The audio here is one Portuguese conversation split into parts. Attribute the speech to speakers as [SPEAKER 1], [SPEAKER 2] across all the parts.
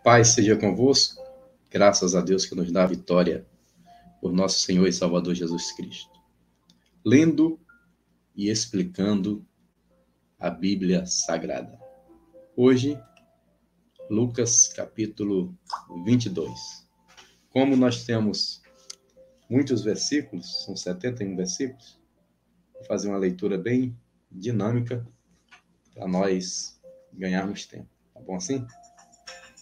[SPEAKER 1] Paz seja convosco, graças a Deus que nos dá a vitória por nosso Senhor e Salvador Jesus Cristo. Lendo e explicando a Bíblia Sagrada. Hoje, Lucas capítulo 22. Como nós temos muitos versículos, são 71 versículos, vou fazer uma leitura bem dinâmica para nós ganharmos tempo. Tá bom assim?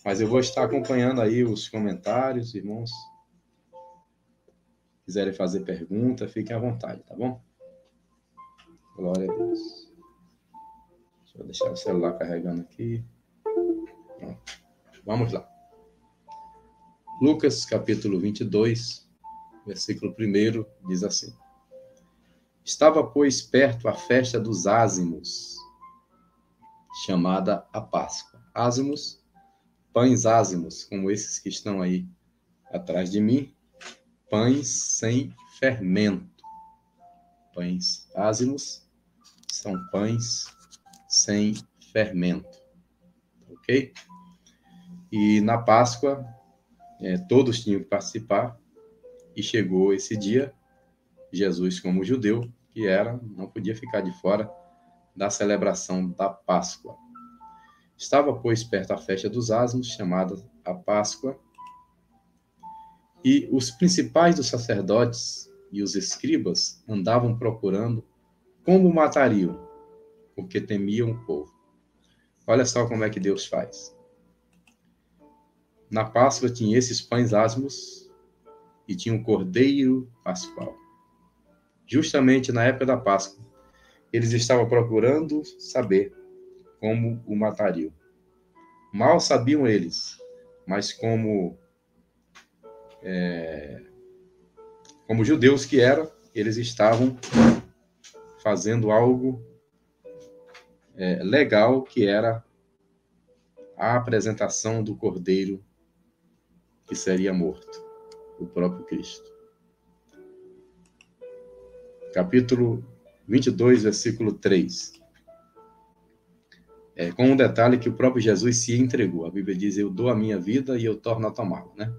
[SPEAKER 1] Mas eu vou estar acompanhando aí os comentários, irmãos. Se quiserem fazer pergunta, fiquem à vontade, tá bom? Glória a Deus. Deixa eu deixar o celular carregando aqui. Pronto. Vamos lá. Lucas, capítulo 22, versículo 1, diz assim. Estava, pois, perto a festa dos ázimos, chamada a Páscoa. Ázimos, pães ázimos, como esses que estão aí atrás de mim, pães sem fermento. Pães ázimos são pães sem fermento, ok? E na Páscoa, todos tinham que participar, e chegou esse dia, Jesus, como judeu que era, não podia ficar de fora da celebração da Páscoa. Estava, pois, perto a festa dos ázimos, chamada a Páscoa, e os principais dos sacerdotes e os escribas andavam procurando como matariam, porque temiam o povo. Olha só como é que Deus faz. Na Páscoa tinha esses pães ázimos e tinha um cordeiro pascual. Justamente na época da Páscoa, eles estavam procurando saber como o matariam. Mal sabiam eles, mas como judeus que eram, eles estavam fazendo algo legal, que era a apresentação do cordeiro que seria morto, o próprio Cristo. Capítulo 22, versículo 3. Com um detalhe que o próprio Jesus se entregou. A Bíblia diz, eu dou a minha vida e eu torno a tomá-la, né?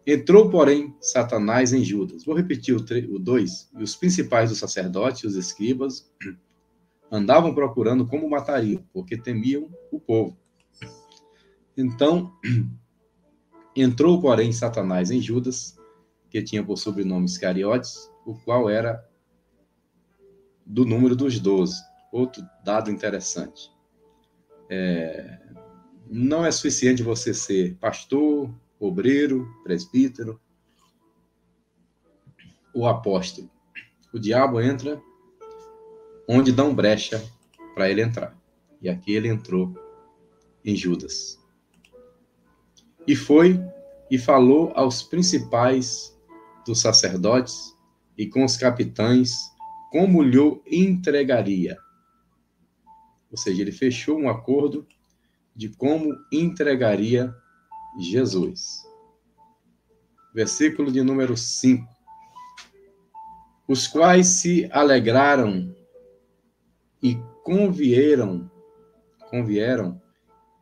[SPEAKER 1] Entrou, porém, Satanás em Judas. Vou repetir o 2. E os principais dos sacerdotes, os escribas, andavam procurando como matariam, porque temiam o povo. Então, entrou, porém, Satanás em Judas, que tinha por sobrenome Iscariotes, o qual era do número dos 12. Outro dado interessante. Não é suficiente você ser pastor, obreiro, presbítero ou apóstolo. O diabo entra onde dão brecha para ele entrar. E aqui ele entrou em Judas. E foi e falou aos principais dos sacerdotes e com os capitães como lhe entregaria. Ou seja, ele fechou um acordo de como entregaria Jesus. Versículo de número 5. Os quais se alegraram e convieram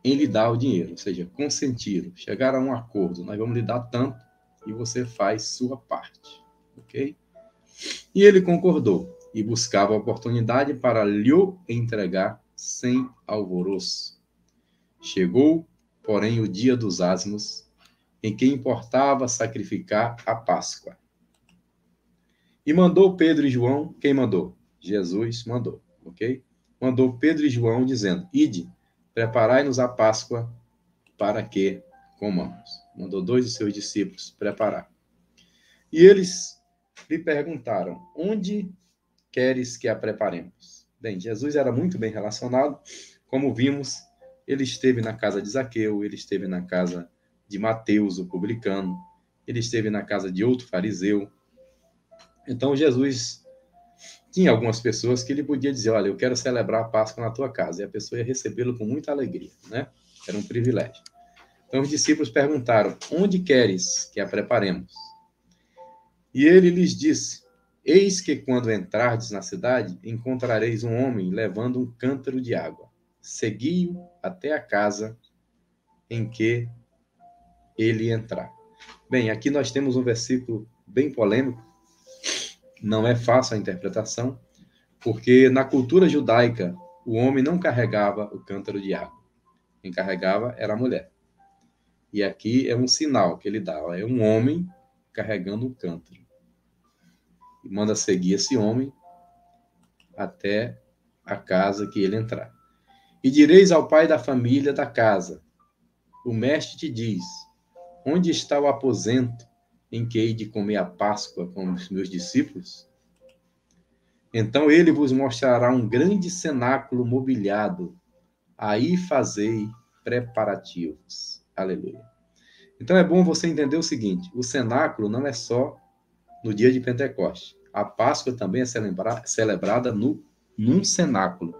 [SPEAKER 1] em lhe dar o dinheiro, ou seja, consentiram, chegaram a um acordo, nós vamos lhe dar tanto e você faz sua parte, ok? E ele concordou e buscava a oportunidade para lhe entregar sem alvoroço. Chegou, porém, o dia dos ázimos, em que importava sacrificar a Páscoa. E mandou Pedro e João, quem mandou? Jesus mandou, ok? Mandou Pedro e João dizendo, ide, preparai-nos a Páscoa para que comamos. Mandou 2 de seus discípulos preparar. E eles lhe perguntaram, onde queres que a preparemos? Bem, Jesus era muito bem relacionado, como vimos, ele esteve na casa de Zaqueu, ele esteve na casa de Mateus, o publicano, ele esteve na casa de outro fariseu. Então, Jesus tinha algumas pessoas que ele podia dizer, olha, eu quero celebrar a Páscoa na tua casa, e a pessoa ia recebê-lo com muita alegria, né? Era um privilégio. Então, os discípulos perguntaram, onde queres que a preparemos? E ele lhes disse, eis que quando entrardes na cidade, encontrareis um homem levando um cântaro de água. Segui-o até a casa em que ele entrar. Bem, aqui nós temos um versículo bem polêmico, não é fácil a interpretação, porque na cultura judaica, o homem não carregava o cântaro de água. Quem carregava era a mulher. E aqui é um sinal que ele dá, é um homem carregando um cântaro. E manda seguir esse homem até a casa que ele entrar. E direis ao pai da família da casa: o mestre te diz, onde está o aposento em que hei de comer a Páscoa com os meus discípulos? Então ele vos mostrará um grande cenáculo mobiliado. Aí fazei preparativos. Aleluia. Então é bom você entender o seguinte: o cenáculo não é só no dia de Pentecostes. A Páscoa também é celebrada num cenáculo.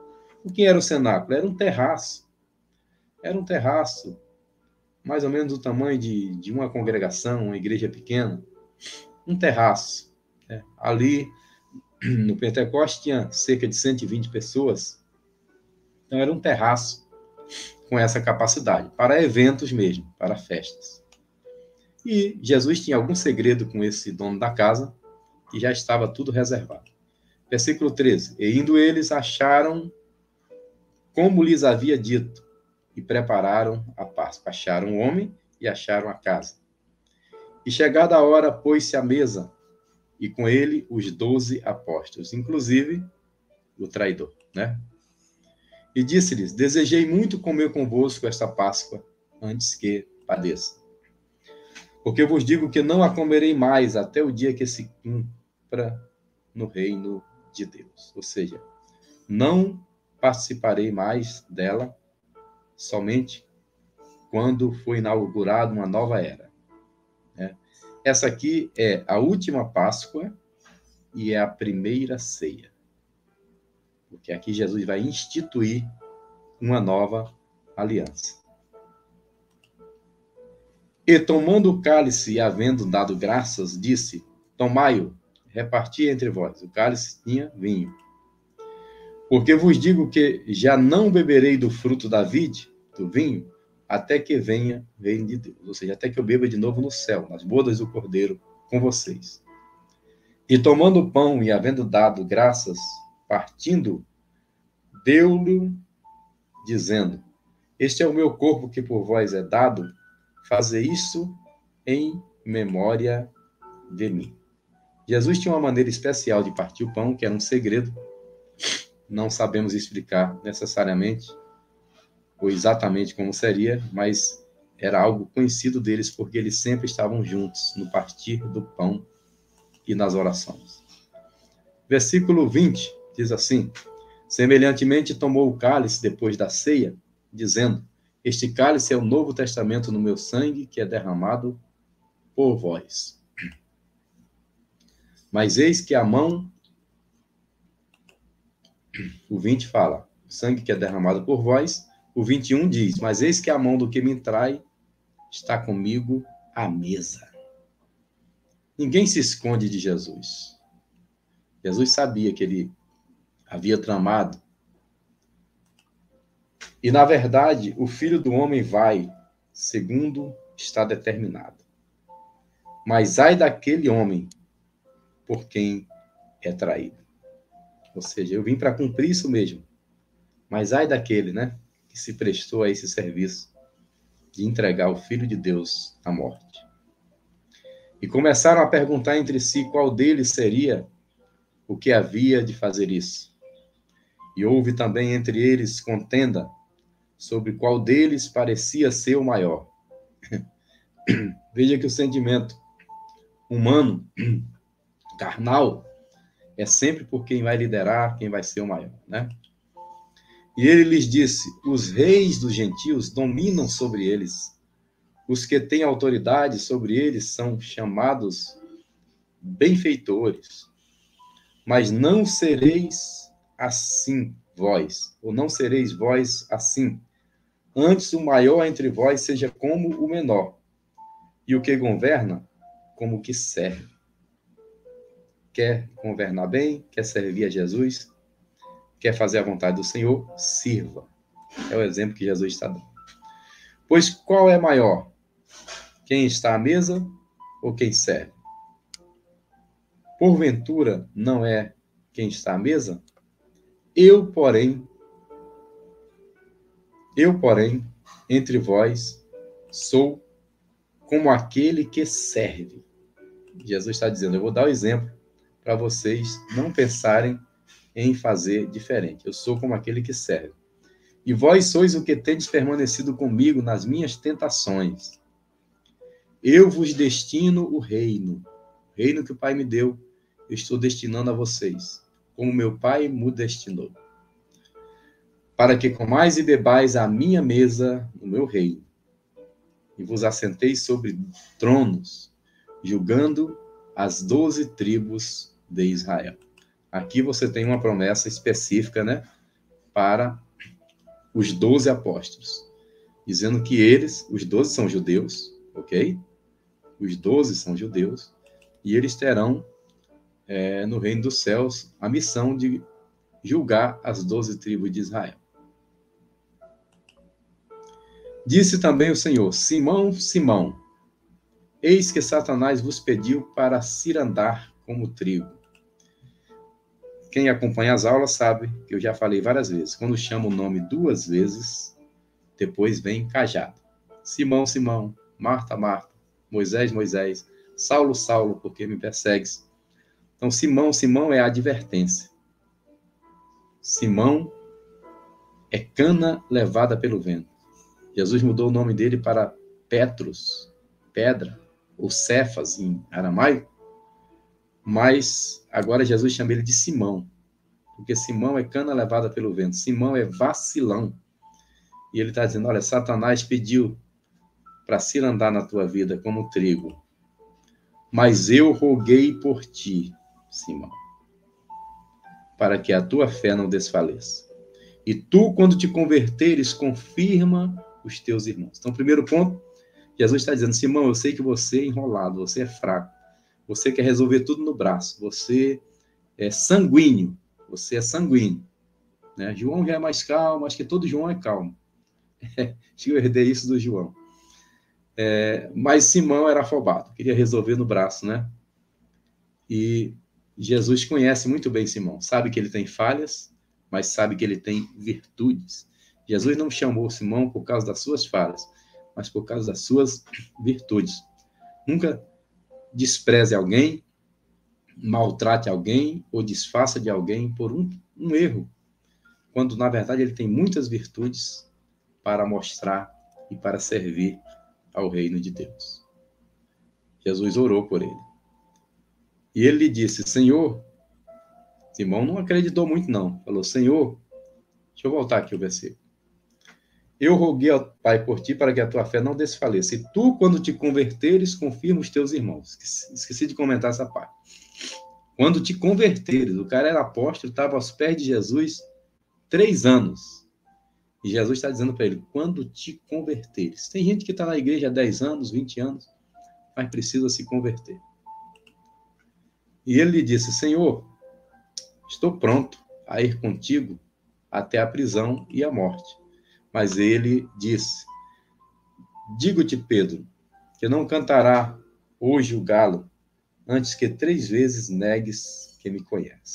[SPEAKER 1] O que era o cenáculo? Era um terraço. Era um terraço, mais ou menos do tamanho de uma congregação, uma igreja pequena. Um terraço. Ali, no Pentecostes, tinha cerca de 120 pessoas. Então, era um terraço com essa capacidade, para eventos mesmo, para festas. E Jesus tinha algum segredo com esse dono da casa, e já estava tudo reservado. Versículo 13. E indo eles, acharam como lhes havia dito, e prepararam a Páscoa. Acharam o homem e acharam a casa. E chegada a hora, pôs-se à mesa, e com ele os 12 apóstolos, inclusive o traidor, né? E disse-lhes: desejei muito comer convosco esta Páscoa, antes que padeça. Porque vos digo que não a comerei mais até o dia que se cumpra no reino de Deus. Ou seja, não participarei mais dela somente quando for inaugurada uma nova era. Essa aqui é a última Páscoa e é a primeira ceia. Porque aqui Jesus vai instituir uma nova aliança. E tomando o cálice e havendo dado graças, disse: tomai-o, reparti entre vós. O cálice tinha vinho. Porque vos digo que já não beberei do fruto da vide, do vinho, até que venha o reino de Deus. Ou seja, até que eu beba de novo no céu, nas bodas do Cordeiro, com vocês. E tomando o pão e havendo dado graças, partindo, deu-lhe, dizendo: este é o meu corpo que por vós é dado, fazer isso em memória de mim. Jesus tinha uma maneira especial de partir o pão, que era um segredo. Não sabemos explicar necessariamente ou exatamente como seria, mas era algo conhecido deles, porque eles sempre estavam juntos no partir do pão e nas orações. Versículo 20 diz assim: semelhantemente tomou o cálice depois da ceia, dizendo: este cálice é o novo testamento no meu sangue, que é derramado por vós. Mas eis que a mão, o 20 fala, o sangue que é derramado por vós. O 21 diz: mas eis que a mão do que me trai está comigo à mesa. Ninguém se esconde de Jesus. Jesus sabia que ele havia tramado. E, na verdade, o Filho do Homem vai, segundo está determinado. Mas ai daquele homem por quem é traído. Ou seja, eu vim para cumprir isso mesmo. Mas ai daquele, né, que se prestou a esse serviço de entregar o Filho de Deus à morte. E começaram a perguntar entre si qual deles seria o que havia de fazer isso. E houve também entre eles contenda sobre qual deles parecia ser o maior. Veja que o sentimento humano, carnal, é sempre por quem vai liderar, quem vai ser o maior, né? E ele lhes disse: os reis dos gentios dominam sobre eles. Os que têm autoridade sobre eles são chamados benfeitores. Mas não sereis assim vós, ou não sereis vós assim. Antes o maior entre vós seja como o menor, e o que governa, como o que serve. Quer governar bem, quer servir a Jesus, quer fazer a vontade do Senhor, sirva. É o exemplo que Jesus está dando. Pois qual é maior? Quem está à mesa ou quem serve? Porventura não é quem está à mesa? Eu, porém, entre vós, sou como aquele que serve. Jesus está dizendo, eu vou dar o exemplo para vocês não pensarem em fazer diferente. Eu sou como aquele que serve. E vós sois o que tendes permanecido comigo nas minhas tentações. Eu vos destino o reino que o Pai me deu, eu estou destinando a vocês, como meu Pai me destinou, para que comais e bebais à minha mesa no meu reino, e vos assenteis sobre tronos, julgando as 12 tribos de Israel. Aqui você tem uma promessa específica, né, para os 12 apóstolos, dizendo que eles, os 12 são judeus, ok? Os 12 são judeus, e eles terão, no reino dos céus, a missão de julgar as 12 tribos de Israel. Disse também o Senhor, Simão, Simão, eis que Satanás vos pediu para cirandar como trigo. Quem acompanha as aulas sabe que eu já falei várias vezes. Quando chama o nome 2 vezes, depois vem cajado. Simão, Simão, Marta, Marta, Moisés, Moisés, Saulo, Saulo, porque me persegues. Então, Simão, Simão é a advertência. Simão é cana levada pelo vento. Jesus mudou o nome dele para Petros, pedra, ou Cefas em aramaico, mas agora Jesus chama ele de Simão, porque Simão é cana levada pelo vento, Simão é vacilão. E ele está dizendo, olha, Satanás pediu para cirandar na tua vida como trigo, mas eu roguei por ti, Simão, para que a tua fé não desfaleça. E tu, quando te converteres, confirma os teus irmãos. Então, primeiro ponto, Jesus está dizendo, Simão, eu sei que você é enrolado, você é fraco, você quer resolver tudo no braço, você é sanguíneo, né? João já é mais calmo, acho que todo João é calmo. Acho que eu herdei isso do João. Mas Simão era afobado, queria resolver no braço, né? E Jesus conhece muito bem Simão, sabe que ele tem falhas, mas sabe que ele tem virtudes. Jesus não chamou Simão por causa das suas falhas, mas por causa das suas virtudes. Nunca despreze alguém, maltrate alguém ou desfaça de alguém por um erro, quando na verdade ele tem muitas virtudes para mostrar e para servir ao reino de Deus. Jesus orou por ele. E ele lhe disse, Senhor, Simão não acreditou muito não, falou, Senhor, deixa eu voltar aqui o versículo. Eu roguei ao Pai por ti para que a tua fé não desfaleça. E tu, quando te converteres, confirma os teus irmãos. Esqueci de comentar essa parte. Quando te converteres, o cara era apóstolo, estava aos pés de Jesus 3 anos. E Jesus está dizendo para ele, quando te converteres. Tem gente que está na igreja há 10 anos, 20 anos, mas precisa se converter. E ele lhe disse, Senhor, estou pronto a ir contigo até a prisão e a morte. Mas ele disse, digo-te, Pedro, que não cantará hoje o galo, antes que 3 vezes negues que me conhece.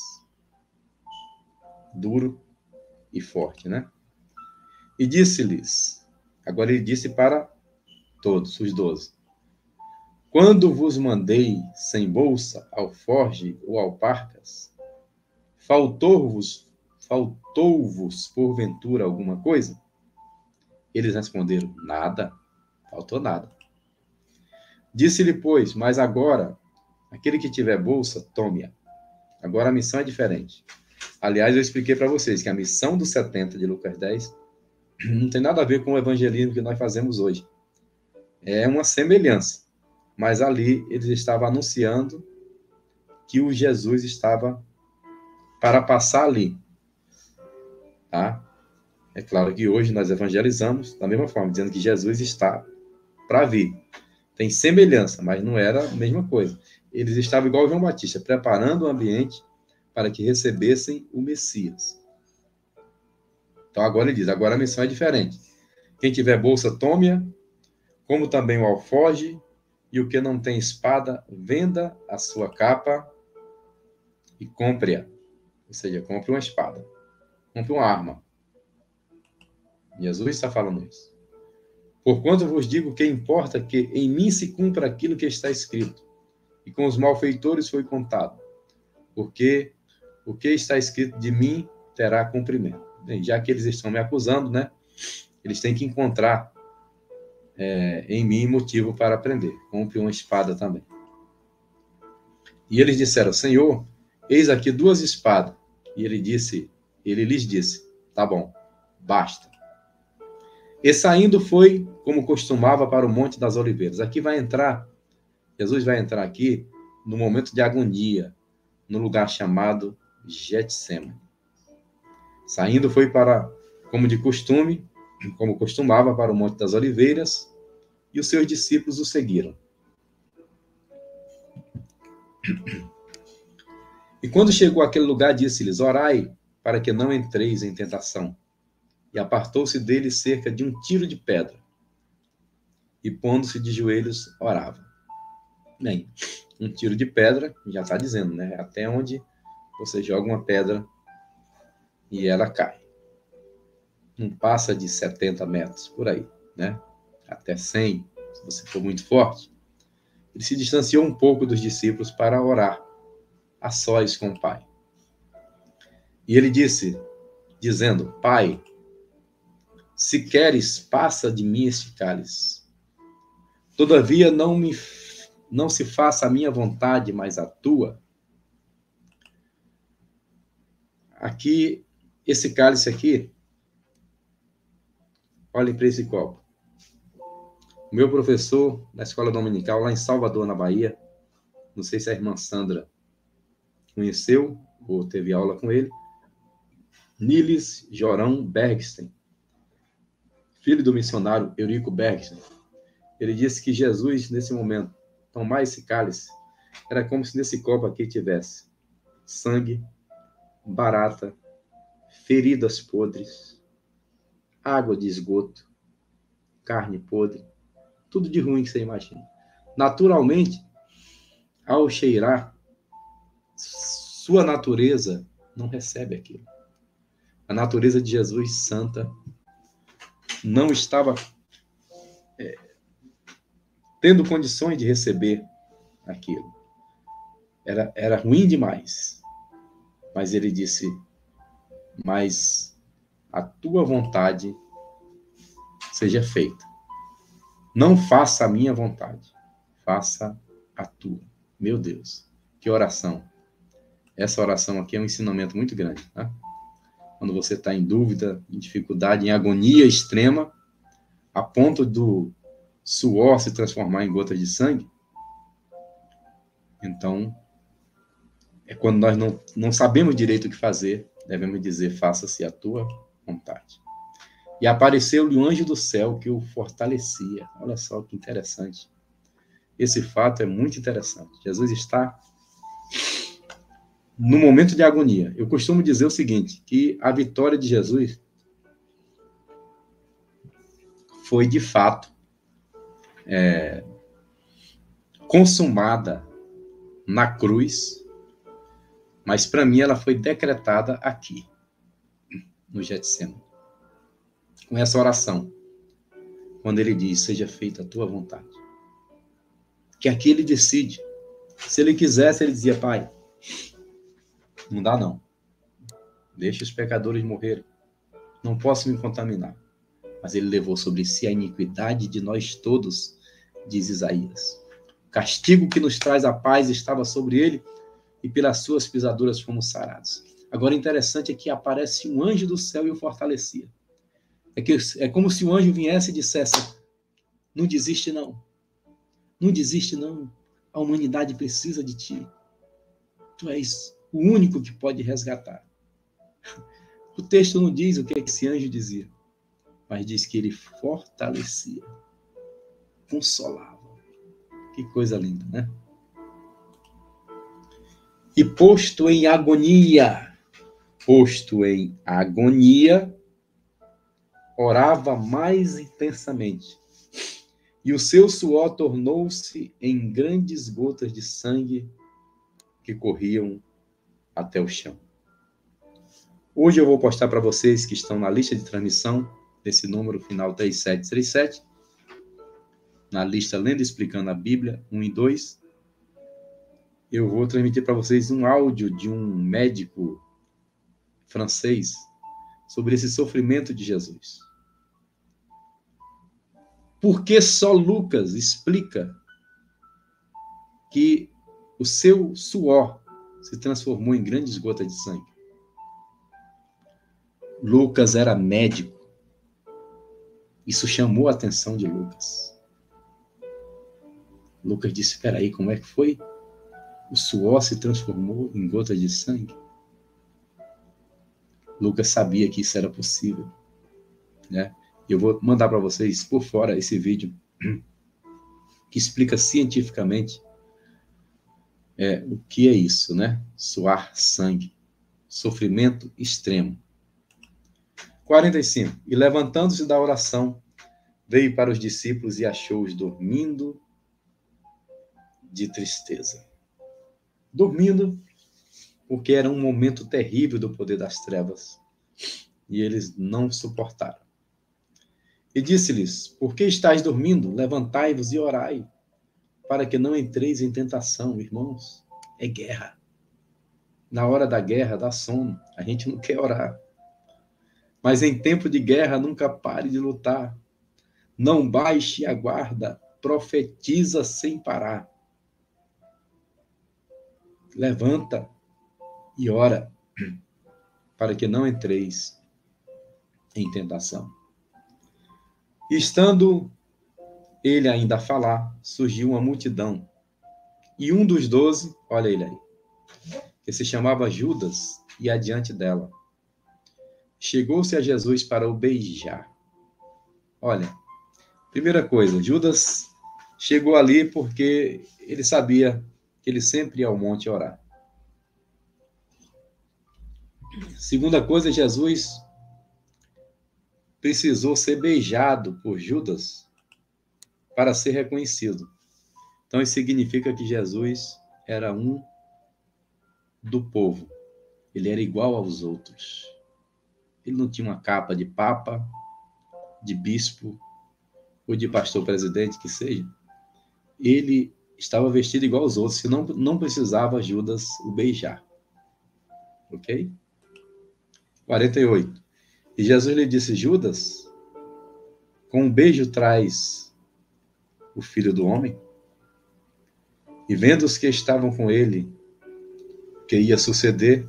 [SPEAKER 1] Duro e forte, né? E disse-lhes, agora ele disse para todos, os 12, quando vos mandei sem bolsa, alforge ou alparcas, faltou-vos porventura alguma coisa? Eles responderam, nada, faltou nada. Disse-lhe, pois, mas agora, aquele que tiver bolsa, tome-a. Agora a missão é diferente. Aliás, eu expliquei para vocês que a missão dos 70 de Lucas 10 não tem nada a ver com o evangelismo que nós fazemos hoje. É uma semelhança. Mas ali eles estavam anunciando que o Jesus estava para passar ali. Tá? É claro que hoje nós evangelizamos da mesma forma, dizendo que Jesus está para vir. Tem semelhança, mas não era a mesma coisa. Eles estavam igual João Batista, preparando o ambiente para que recebessem o Messias. Então agora ele diz, agora a missão é diferente. Quem tiver bolsa, tome-a, como também o alforge E o que não tem espada, venda a sua capa e compre-a. Ou seja, compre uma espada. Compre uma arma. Jesus está falando isso. Porquanto vos digo que importa que em mim se cumpra aquilo que está escrito. E com os malfeitores foi contado. Porque o que está escrito de mim terá cumprimento. Bem, já que eles estão me acusando, né? Eles têm que encontrar em mim motivo para aprender. Compre uma espada também. E eles disseram, Senhor, eis aqui 2 espadas. E ele lhes disse, tá bom, basta. E saindo foi, como costumava, para o Monte das Oliveiras. Jesus vai entrar aqui no momento de agonia, no lugar chamado Getsêmani. Saindo foi para, como de costume, como costumava, para o Monte das Oliveiras, e os seus discípulos o seguiram. E quando chegou àquele lugar, disse-lhes, orai, para que não entreis em tentação. E apartou-se dele cerca de 1 tiro de pedra. E pondo-se de joelhos, orava. Bem, 1 tiro de pedra, já está dizendo, né? Até onde você joga uma pedra e ela cai. Não passa de 70 metros, por aí, né? Até 100, se você for muito forte. Ele se distanciou um pouco dos discípulos para orar, a sós com o Pai. E ele disse, dizendo, Pai, se queres, passa de mim este cálice. Todavia não se faça a minha vontade, mas a tua. Aqui, esse cálice aqui, olhem para esse copo. O meu professor na escola dominical, lá em Salvador, na Bahia, não sei se a irmã Sandra conheceu ou teve aula com ele, Niles Jorão Bergsten, filho do missionário Eurico Bergsten. Ele disse que Jesus, nesse momento, tomar esse cálice, era como se nesse copo aqui tivesse sangue, barata, feridas podres, água de esgoto, carne podre, tudo de ruim que você imagina. Naturalmente, ao cheirar, sua natureza não recebe aquilo. A natureza de Jesus santa não estava tendo condições de receber aquilo. Era ruim demais. Mas ele disse, mas a tua vontade seja feita. Não faça a minha vontade, faça a tua. Meu Deus, que oração. Essa oração aqui é um ensinamento muito grande, tá? Quando você está em dúvida, em dificuldade, em agonia extrema, a ponto do suor se transformar em gotas de sangue, então, é quando nós não sabemos direito o que fazer, devemos dizer, faça-se a tua vontade. E apareceu-lhe um anjo do céu que o fortalecia. Olha só que interessante. Esse fato é muito interessante. Jesus está no momento de agonia. Eu costumo dizer o seguinte, que a vitória de Jesus foi, de fato, consumada na cruz, mas para mim ela foi decretada aqui, no Getsêmani, com essa oração, quando ele diz, seja feita a tua vontade. Que aqui ele decide. Se ele quisesse, ele dizia, Pai, não dá não. Deixa os pecadores morrerem. Não posso me contaminar. Mas ele levou sobre si a iniquidade de nós todos, diz Isaías. O castigo que nos traz a paz estava sobre ele, e pelas suas pisaduras fomos sarados. Agora, interessante é que aparece um anjo do céu e o fortalecia. É como se o anjo viesse e dissesse, não desiste não. Não desiste não. A humanidade precisa de ti. Tu és o único que pode resgatar. O texto não diz o que esse anjo dizia, mas diz que ele fortalecia, consolava. Que coisa linda, né? E posto em agonia, orava mais intensamente. e o seu suor tornou-se em grandes gotas de sangue que corriam até o chão. Hoje eu vou postar para vocês que estão na lista de transmissão desse número final 3737, na lista Lendo e Explicando a Bíblia 1 e 2, eu vou transmitir para vocês um áudio de um médico francês sobre esse sofrimento de Jesus. Por que só Lucas explica que o seu suor se transformou em grandes gotas de sangue? Lucas era médico. Isso chamou a atenção de Lucas. Lucas disse, espera aí, como é que foi? O suor se transformou em gotas de sangue? Lucas sabia que isso era possível, né? Eu vou mandar para vocês por fora esse vídeo que explica cientificamente o que é isso, né? Suar sangue, sofrimento extremo. 45. E levantando-se da oração, veio para os discípulos e achou-os dormindo de tristeza. Dormindo, porque era um momento terrível do poder das trevas, e eles não suportaram. E disse-lhes, por que estáis dormindo? Levantai-vos e orai, para que não entreis em tentação. Irmãos, é guerra. Na hora da guerra, dá sono. A gente não quer orar. Mas em tempo de guerra, nunca pare de lutar. Não baixe a guarda, profetiza sem parar. Levanta e ora, para que não entreis em tentação. Estando ele ainda a falar, surgiu uma multidão. E um dos 12, olha ele aí, que se chamava Judas, ia adiante dela. Chegou-se a Jesus para o beijar. Olha, primeira coisa, Judas chegou ali porque ele sabia que ele sempre ia ao monte orar. Segunda coisa, Jesus precisou ser beijado por Judas para ser reconhecido. Então, isso significa que Jesus era um do povo. Ele era igual aos outros. Ele não tinha uma capa de papa, de bispo ou de pastor-presidente, que seja. Ele estava vestido igual aos outros, senão não precisava Judas o beijar. Ok? 48. E Jesus lhe disse, Judas, com um beijo traz o filho do homem? E vendo os que estavam com ele, que ia suceder,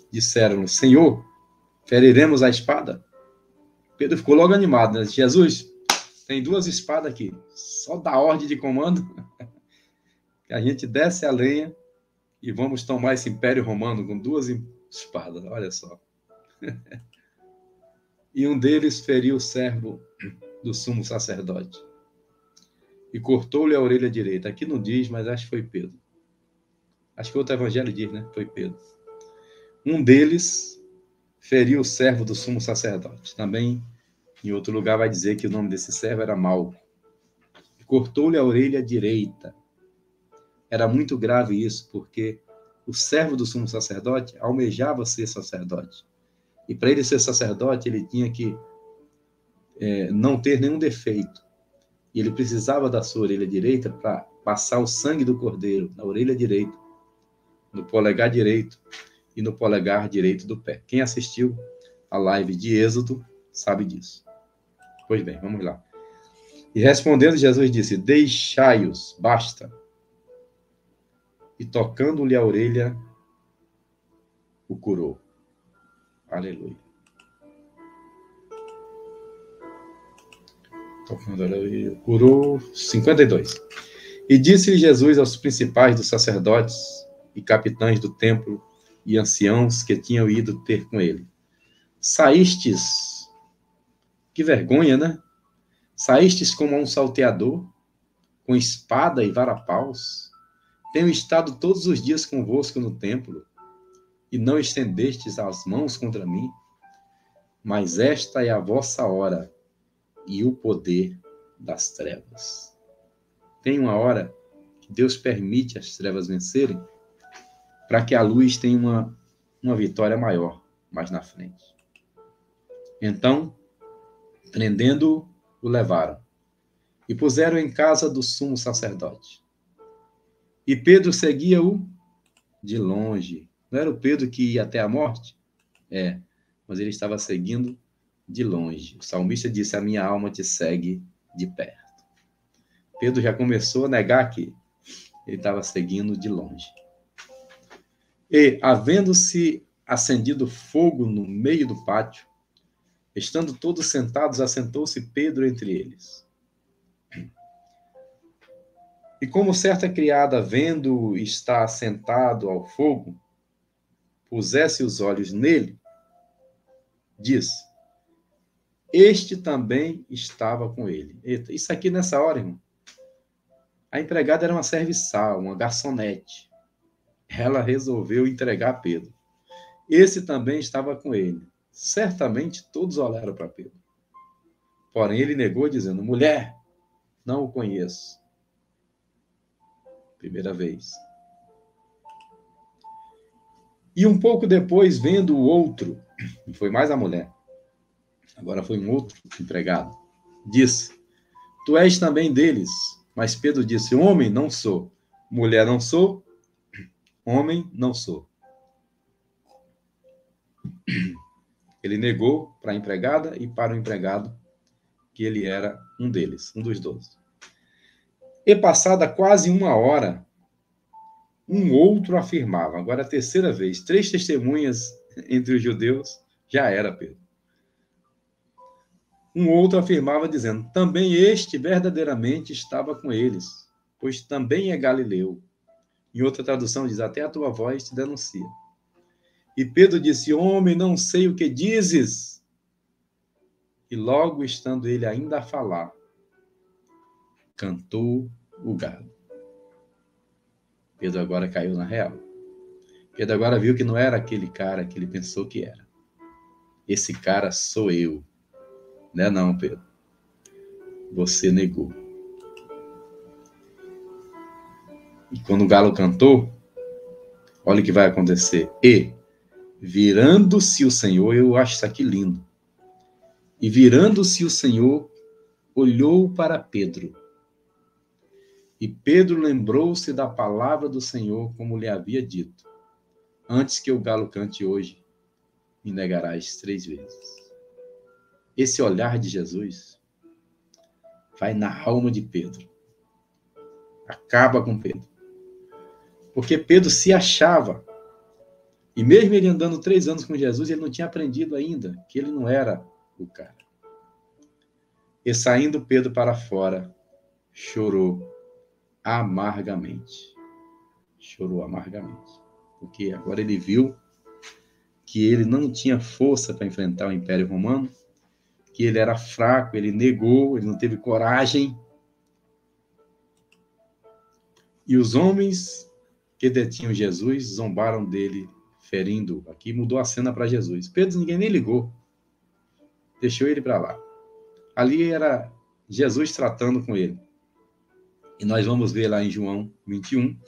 [SPEAKER 1] disseram-lhe, Senhor, feriremos a espada? Pedro ficou logo animado, né? Jesus, tem 2 espadas aqui, só dá ordem de comando, que a gente desce a lenha e vamos tomar esse Império Romano com 2 espadas, olha só. E um deles feriu o servo do sumo sacerdote e cortou-lhe a orelha direita. Aqui não diz, mas acho que foi Pedro. Acho que outro evangelho diz, né? Foi Pedro. Um deles feriu o servo do sumo sacerdote. Também, em outro lugar, vai dizer que o nome desse servo era Malco. Cortou-lhe a orelha direita. Era muito grave isso, porque o servo do sumo sacerdote almejava ser sacerdote. E para ele ser sacerdote, ele tinha que não ter nenhum defeito. E ele precisava da sua orelha direita para passar o sangue do cordeiro na orelha direita, no polegar direito e no polegar direito do pé. Quem assistiu a live de Êxodo sabe disso. Pois bem, vamos lá. E respondendo, Jesus disse, deixai-os, basta. E tocando-lhe a orelha, o curou. Aleluia. Tocando a orelha, curou. 52. E disse-lhe Jesus aos principais dos sacerdotes e capitães do templo e anciãos que tinham ido ter com ele. Saístes, que vergonha, né? Saístes como um salteador, com espada e varapaus. Tenho estado todos os dias convosco no templo, e não estendestes as mãos contra mim, mas esta é a vossa hora e o poder das trevas. tem uma hora que Deus permite as trevas vencerem para que a luz tenha uma vitória maior mais na frente. Então, prendendo-o, o levaram e puseram em casa do sumo sacerdote. E Pedro seguia-o de longe. Não era o Pedro que ia até a morte? É, mas ele estava seguindo de longe. O salmista disse: a minha alma te segue de perto. Pedro já começou a negar que ele estava seguindo de longe. E, havendo-se acendido fogo no meio do pátio, estando todos sentados, assentou-se Pedro entre eles. E como certa criada, vendo-o estar sentado ao fogo, pusesse os olhos nele, diz: este também estava com ele. Eita, isso aqui nessa hora, irmão. A empregada era uma serviçal, uma garçonete. Ela resolveu entregar Pedro. Esse também estava com ele. Certamente todos olharam para Pedro. Porém, ele negou, dizendo: mulher, não o conheço. Primeira vez. E um pouco depois, vendo o outro, não foi mais a mulher, agora foi um outro empregado, disse: tu és também deles. Mas Pedro disse: homem, não sou. Mulher, não sou. Homem, não sou. Ele negou para a empregada e para o empregado que ele era um deles, um dos 12. E passada quase uma hora, um outro afirmava, agora a terceira vez, 3 testemunhas entre os judeus, já era Pedro. Um outro afirmava, dizendo: também este verdadeiramente estava com eles, pois também é galileu. Em outra tradução diz: até a tua voz te denuncia. E Pedro disse: homem, não sei o que dizes. E logo, estando ele ainda a falar, cantou o galo. Pedro agora caiu na real. Pedro agora viu que não era aquele cara que ele pensou que era. Esse cara sou eu. Não é não, Pedro. Você negou. E quando o galo cantou, olha o que vai acontecer. E, virando-se o Senhor, eu acho isso aqui lindo. E virando-se o Senhor, olhou para Pedro. E Pedro lembrou-se da palavra do Senhor, como lhe havia dito: antes que o galo cante hoje, me negarás 3 vezes. Esse olhar de Jesus vai na alma de Pedro. Acaba com Pedro. Porque Pedro se achava, e mesmo ele andando 3 anos com Jesus, ele não tinha aprendido ainda que ele não era o cara. E saindo Pedro para fora, chorou amargamente. Chorou amargamente. Porque agora ele viu que ele não tinha força para enfrentar o Império Romano, que ele era fraco, ele negou, ele não teve coragem. E os homens que detinham Jesus zombaram dele, ferindo. Aqui mudou a cena para Jesus. Pedro, ninguém nem ligou. Deixou ele para lá. Ali era Jesus tratando com ele. E nós vamos ver lá em João 21,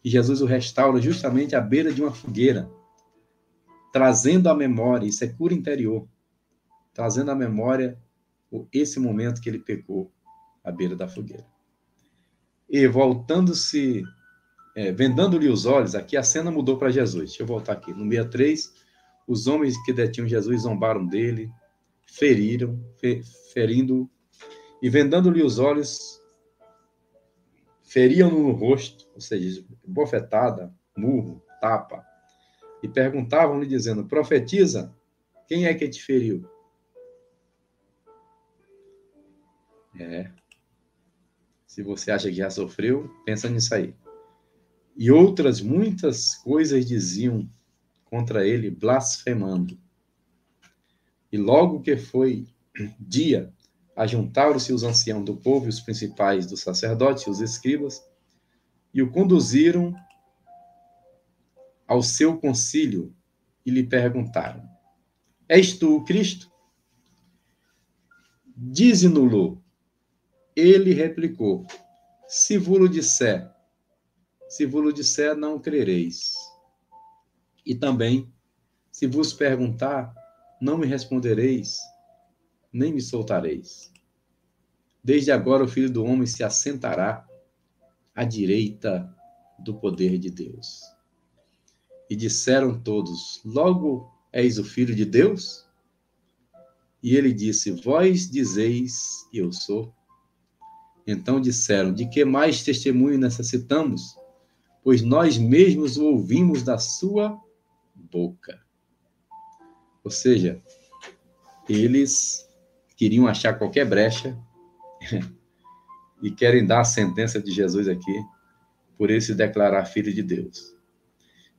[SPEAKER 1] que Jesus o restaura justamente à beira de uma fogueira, trazendo à memória, isso é cura interior, trazendo à memória esse momento que ele pecou à beira da fogueira. E voltando-se, vendando-lhe os olhos, aqui a cena mudou para Jesus. Deixa eu voltar aqui. No 63, os homens que detinham Jesus zombaram dele, ferindo, e vendando-lhe os olhos, feriam-no no rosto, ou seja, bofetada, murro, tapa, e perguntavam-lhe, dizendo: profetiza, quem é que te feriu? Se você acha que já sofreu, pensa nisso aí. E outras muitas coisas diziam contra ele, blasfemando. E logo que foi dia, ajuntaram-se os anciãos do povo e os principais dos sacerdotes e os escribas, e o conduziram ao seu concílio e lhe perguntaram: és tu o Cristo? Dize-no-lo. Ele replicou: Se vos disser, não crereis. E também, se vos perguntar, não me respondereis, nem me soltareis. Desde agora o Filho do Homem se assentará à direita do poder de Deus. E disseram todos, logo és o Filho de Deus? E ele disse, vós dizeis, eu sou. Então disseram, de que mais testemunho necessitamos? Pois nós mesmos o ouvimos da sua boca. Ou seja, eles queriam achar qualquer brecha e querem dar a sentença de Jesus aqui, por ele se declarar filho de Deus.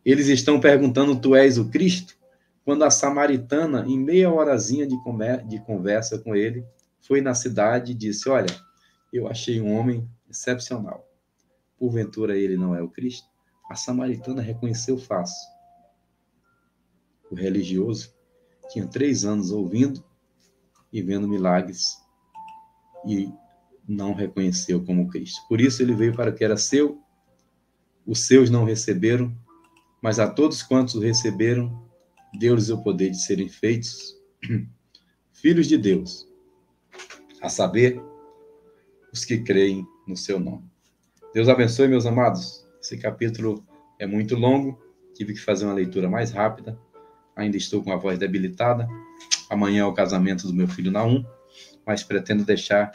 [SPEAKER 1] Eles estão perguntando, tu és o Cristo? Quando a samaritana, em meia horazinha de conversa com ele, foi na cidade e disse, olha, eu achei um homem excepcional. Porventura ele não é o Cristo? A samaritana reconheceu fácil. O religioso tinha 3 anos ouvindo e vendo milagres e não reconheceu como Cristo. Por isso ele veio para o que era seu, os seus não receberam, mas a todos quantos o receberam, deu-lhes o poder de serem feitos filhos de Deus, a saber, os que creem no seu nome. Deus abençoe, meus amados. Esse capítulo é muito longo, tive que fazer uma leitura mais rápida, ainda estou com a voz debilitada. Amanhã é o casamento do meu filho Naum, mas pretendo deixar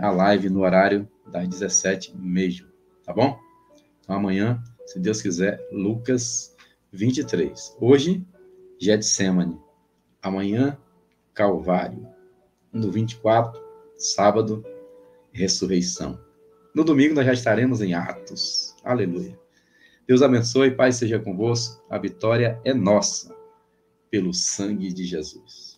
[SPEAKER 1] a live no horário das 17h mesmo, tá bom? Então amanhã, se Deus quiser, Lucas 23. Hoje, Getsemane. Amanhã, Calvário. No 24, sábado, ressurreição. No domingo nós já estaremos em Atos. Aleluia. Deus abençoe, Pai seja convosco. A vitória é nossa, pelo sangue de Jesus.